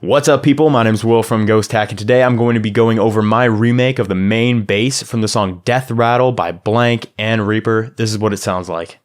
What's up, people? My name's Will from Ghost Hack, and today I'm going to be going over my remake of the main bass from the song Death Rattle by Blanke and REAPER. This is what it sounds like.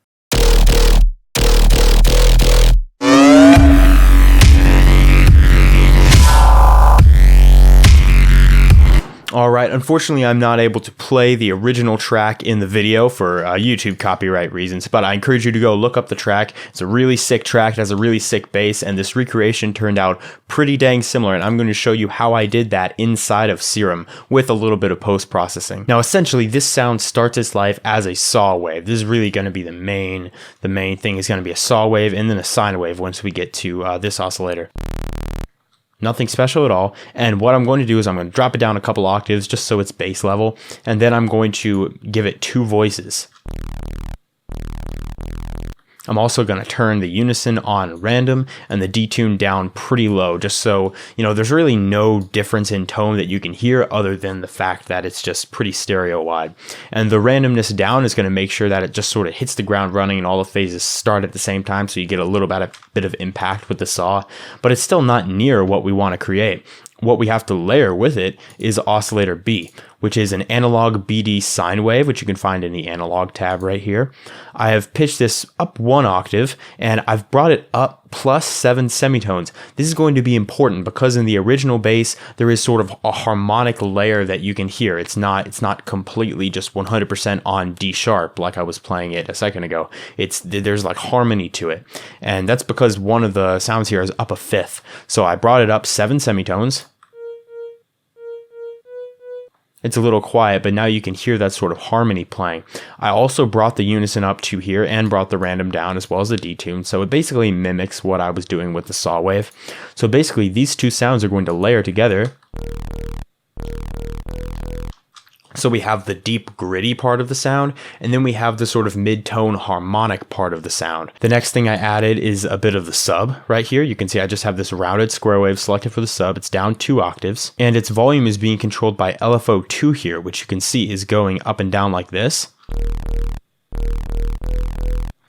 Alright, unfortunately I'm not able to play the original track in the video for YouTube copyright reasons, but I encourage you to go look up the track. It's a really sick track, it has a really sick bass, and this recreation turned out pretty dang similar, and I'm going to show you how I did that inside of Serum with a little bit of post-processing. Now essentially this sound starts its life as a saw wave. This is really going to be the main thing is going to be a saw wave and then a sine wave once we get to this oscillator. Nothing special at all, and what I'm going to do is I'm going to drop it down a couple octaves just so it's bass level, and then I'm going to give it two voices. I'm also going to turn the unison on random and the detune down pretty low, just so, you know, there's really no difference in tone that you can hear other than the fact that it's just pretty stereo wide. And the randomness down is going to make sure that it just sort of hits the ground running and all the phases start at the same time, so you get a little bit of impact with the saw, but it's still not near what we want to create. What we have to layer with it is oscillator B, which is an analog BD sine wave, which you can find in the analog tab right here. I have pitched this up one octave, and I've brought it up plus 7 semitones. This is going to be important because in the original bass, there is sort of a harmonic layer that you can hear. It's not completely just 100% on D sharp like I was playing it a second ago. There's like harmony to it, and that's because one of the sounds here is up a fifth. So I brought it up 7 semitones. It's a little quiet, but now you can hear that sort of harmony playing. I also brought the unison up to here and brought the random down as well as the detune, so it basically mimics what I was doing with the saw wave. So basically these two sounds are going to layer together. So we have the deep griddy part of the sound, and then we have the sort of mid-tone harmonic part of the sound. The next thing I added is a bit of the sub right here. You can see I just have this rounded square wave selected for the sub. It's down 2 octaves, and its volume is being controlled by LFO2 here, which you can see is going up and down like this.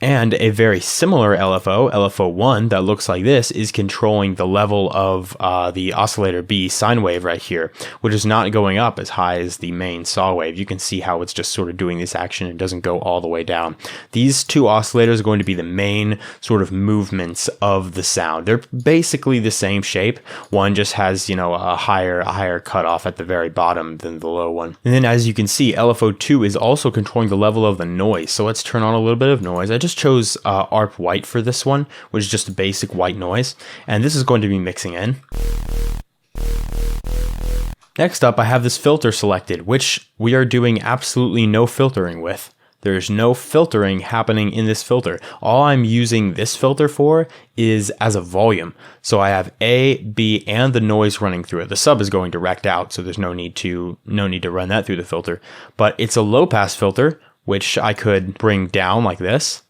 And a very similar LFO, LFO1, that looks like this, is controlling the level of the oscillator B sine wave right here, which is not going up as high as the main saw wave. You can see how it's just sort of doing this action and doesn't go all the way down. These two oscillators are going to be the main sort of movements of the sound. They're basically the same shape. One just has, you know, a higher cutoff at the very bottom than the low one. And then as you can see, LFO2 is also controlling the level of the noise. So let's turn on a little bit of noise. I just chose ARP white for this one, which is just a basic white noise, and this is going to be mixing in. Next up, I have this filter selected, which we are doing absolutely no filtering with. There's no filtering happening in this filter. All I'm using this filter for is as a volume. So I have A, B, and the noise running through it. The sub is going direct out, so there's no need to run that through the filter. But it's a low pass filter, which I could bring down like this.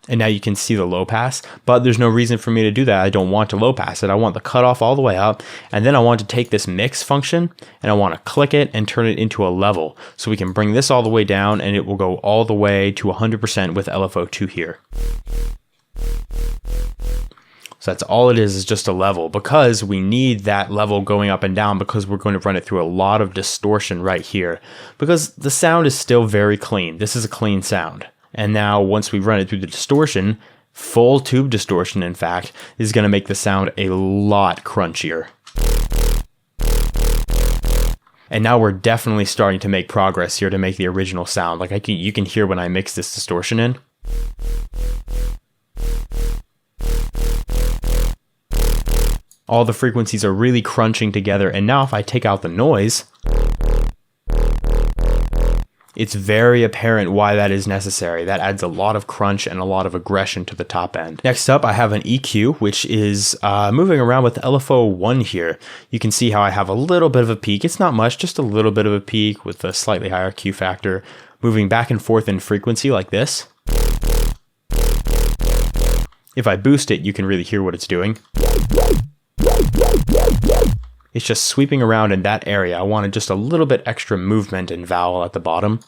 And now you can see the low pass, but there's no reason for me to do that. I don't want to low pass it. I want the cutoff all the way up, and then I want to take this mix function and I want to click it and turn it into a level. So we can bring this all the way down and it will go all the way to 100% with LFO2 here. So that's all it is just a level, because we need that level going up and down because we're going to run it through a lot of distortion right here, because the sound is still very clean. This is a clean sound. And now once we run it through the distortion, full tube distortion in fact, is going to make the sound a lot crunchier. And now we're definitely starting to make progress here to make the original sound. Like you can hear when I mix this distortion in. All the frequencies are really crunching together, and now if I take out the noise, it's very apparent why that is necessary. That adds a lot of crunch and a lot of aggression to the top end. Next up, I have an EQ, which is moving around with LFO1 here. You can see how I have a little bit of a peak. It's not much, just a little bit of a peak with a slightly higher Q factor, moving back and forth in frequency like this. If I boost it, you can really hear what it's doing. It's just sweeping around in that area. I wanted just a little bit extra movement and vowel at the bottom.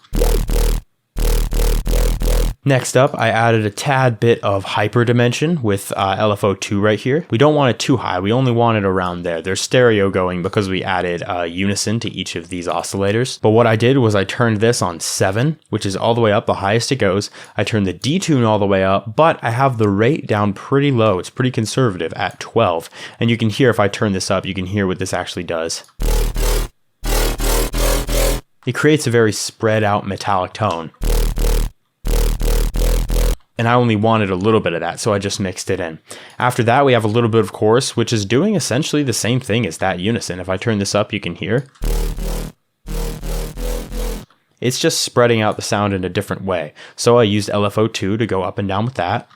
Next up, I added a tad bit of hyperdimension with LFO2 right here. We don't want it too high, we only want it around there. There's stereo going because we added unison to each of these oscillators. But what I did was I turned this on 7, which is all the way up, the highest it goes. I turned the detune all the way up, but I have the rate down pretty low. It's pretty conservative at 12. And you can hear, if I turn this up, you can hear what this actually does. It creates a very spread out metallic tone. And I only wanted a little bit of that, so I just mixed it in. After that, we have a little bit of chorus, which is doing essentially the same thing as that unison. If I turn this up, you can hear. It's just spreading out the sound in a different way. So I used LFO2 to go up and down with that.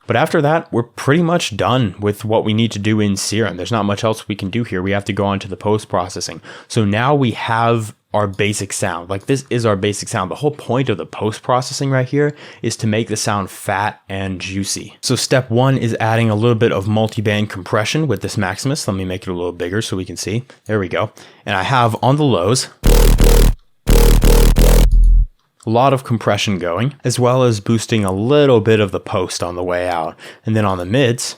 But after that, we're pretty much done with what we need to do in Serum. There's not much else we can do here. We have to go on to the post-processing. So now we have our basic sound. Like, this is our basic sound. The whole point of the post-processing right here is to make the sound fat and juicy. So step 1 is adding a little bit of multiband compression with this Maximus. Let me make it a little bigger so we can see. There we go. And I have on the lows a lot of compression going, as well as boosting a little bit of the post on the way out. And then on the mids,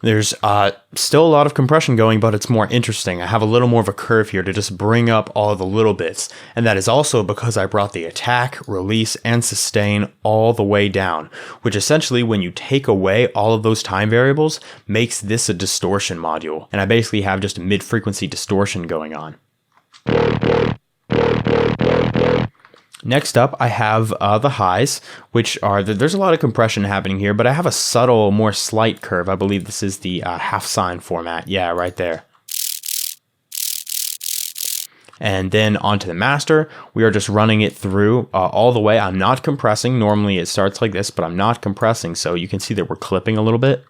there's still a lot of compression going, but it's more interesting. I have a little more of a curve here to just bring up all of the little bits. And that is also because I brought the attack, release, and sustain all the way down, which essentially, when you take away all of those time variables, makes this a distortion module. And I basically have just a mid-frequency distortion going on. Next up, I have the highs, which are, there's a lot of compression happening here, but I have a subtle, more slight curve. I believe this is the half sine format. Yeah, right there. And then onto the master, we are just running it through all the way. I'm not compressing. Normally it starts like this, but I'm not compressing. So you can see that we're clipping a little bit.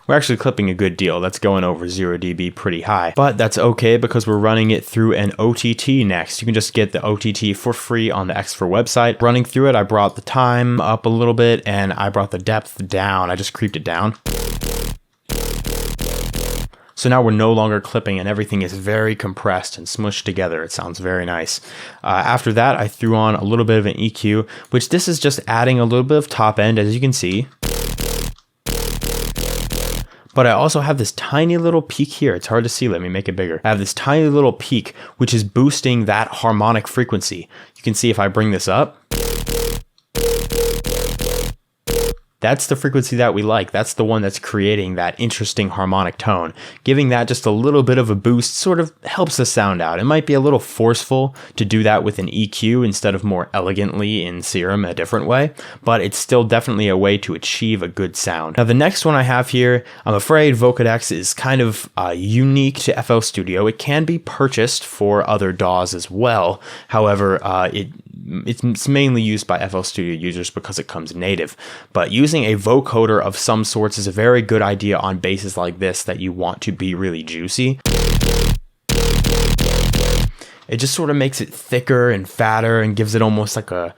We're actually clipping a good deal. That's going over 0 dB pretty high, but that's okay because we're running it through an OTT next. You can just get the OTT for free on the Xfer website. Running through it, I brought the time up a little bit and I brought the depth down. I just creeped it down. So now we're no longer clipping and everything is very compressed and smushed together. It sounds very nice. After that, I threw on a little bit of an EQ, which this is just adding a little bit of top end, as you can see. But I also have this tiny little peak here. It's hard to see. Let me make it bigger. I have this tiny little peak, which is boosting that harmonic frequency. You can see if I bring this up, that's the frequency that we like. That's the one that's creating that interesting harmonic tone. Giving that just a little bit of a boost sort of helps the sound out. It might be a little forceful to do that with an EQ instead of more elegantly in Serum a different way, but it's still definitely a way to achieve a good sound. Now the next one I have here, I'm afraid Vocodex is kind of unique to FL Studio. It can be purchased for other DAWs as well. However, it's mainly used by FL Studio users because it comes native, but using a vocoder of some sorts is a very good idea on basses like this that you want to be really juicy. It just sort of makes it thicker and fatter and gives it almost like a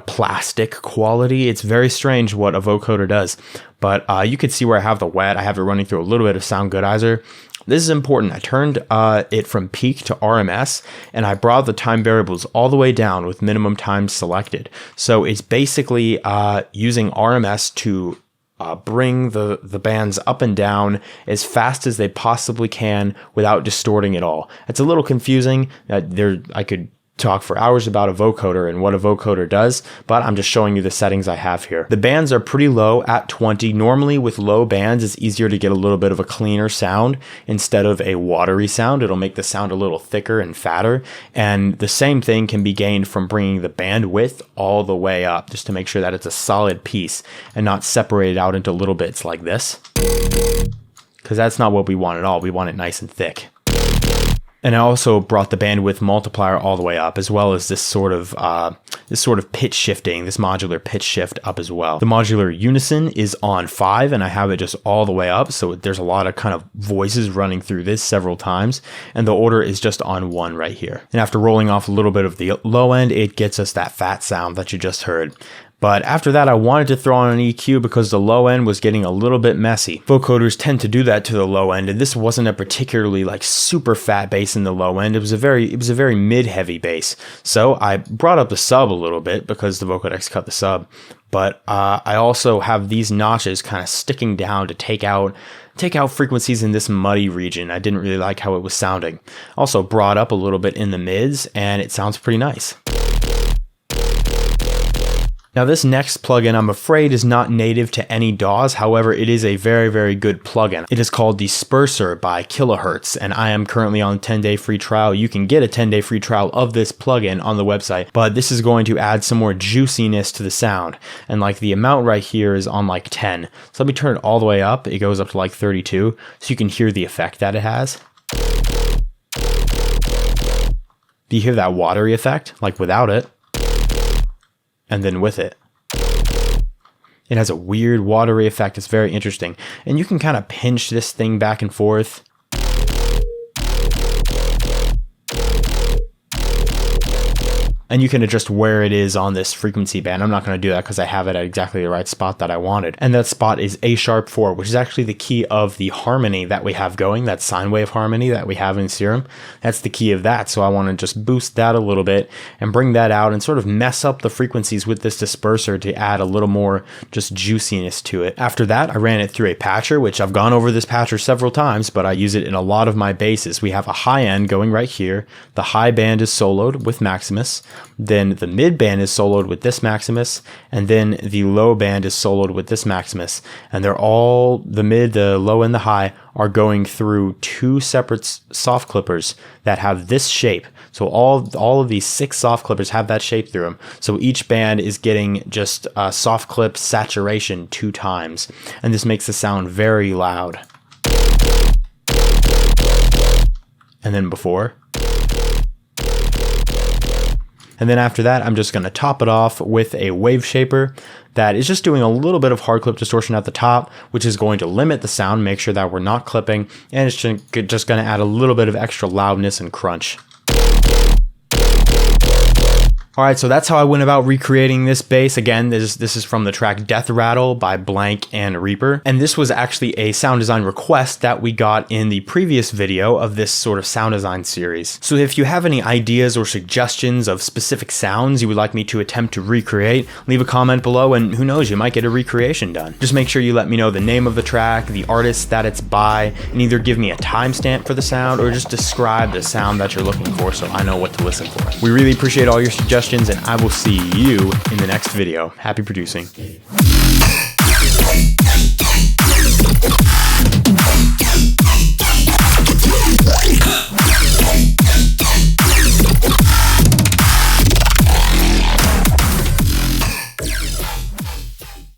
plastic quality. It's very strange what a vocoder does, but you can see where I have the wet. I have it running through a little bit of Sound Goodizer. This is important. I turned it from peak to RMS, and I brought the time variables all the way down with minimum time selected. So it's basically using RMS to bring the bands up and down as fast as they possibly can without distorting at all. It's a little confusing. I could talk for hours about a vocoder and what a vocoder does, but I'm just showing you the settings I have here. The bands are pretty low at 20. Normally with low bands, it's easier to get a little bit of a cleaner sound instead of a watery sound. It'll make the sound a little thicker and fatter. And the same thing can be gained from bringing the bandwidth all the way up, just to make sure that it's a solid piece and not separated out into little bits like this, because that's not what we want at all. We want it nice and thick. And I also brought the bandwidth multiplier all the way up, as well as this sort of pitch shifting, this modular pitch shift up as well. The modular unison is on 5, and I have it just all the way up, so there's a lot of kind of voices running through this several times, and the order is just on 1 right here. And after rolling off a little bit of the low end, it gets us that fat sound that you just heard. But after that, I wanted to throw on an EQ because the low end was getting a little bit messy. Vocoders tend to do that to the low end, and this wasn't a particularly like super fat bass in the low end. It was a very mid-heavy bass. So I brought up the sub a little bit because the Vocodex cut the sub. But I also have these notches kind of sticking down to take out frequencies in this muddy region. I didn't really like how it was sounding. Also brought up a little bit in the mids, and it sounds pretty nice. Now this next plugin, I'm afraid, is not native to any DAWs. However, it is a very good plugin. It is called Disperser by KiloHeart, and I am currently on a 10-day free trial. You can get a 10-day free trial of this plugin on the website, but this is going to add some more juiciness to the sound. And like the amount right here is on like 10. So let me turn it all the way up. It goes up to like 32, so you can hear the effect that it has. Do you hear that watery effect? Like without it. And then with it. It has a weird watery effect. It's very interesting. And you can kind of pinch this thing back and forth. And you can adjust where it is on this frequency band. I'm not going to do that because I have it at exactly the right spot that I wanted. And that spot is A#4, which is actually the key of the harmony that we have going, that sine wave harmony that we have in Serum. That's the key of that. So I want to just boost that a little bit and bring that out and sort of mess up the frequencies with this disperser to add a little more just juiciness to it. After that, I ran it through a patcher, which I've gone over this patcher several times, but I use it in a lot of my basses. We have a high end going right here. The high band is soloed with Maximus. Then the mid band is soloed with this Maximus, and then the low band is soloed with this Maximus. And they're all, the mid, the low, and the high are going through two separate soft clippers that have this shape. So all of these 6 soft clippers have that shape through them. So each band is getting just a soft clip saturation 2 times. And this makes the sound very loud. And then before. And then after that, I'm just going to top it off with a Waveshaper that is just doing a little bit of hard clip distortion at the top, which is going to limit the sound, make sure that we're not clipping, and it's just going to add a little bit of extra loudness and crunch. Alright, so that's how I went about recreating this bass. Again, this is from the track Death Rattle by Blanke and REAPER. And this was actually a sound design request that we got in the previous video of this sort of sound design series. So if you have any ideas or suggestions of specific sounds you would like me to attempt to recreate, leave a comment below and who knows, you might get a recreation done. Just make sure you let me know the name of the track, the artist that it's by, and either give me a timestamp for the sound or just describe the sound that you're looking for so I know what to listen for. We really appreciate all your suggestions, and I will see you in the next video. Happy producing.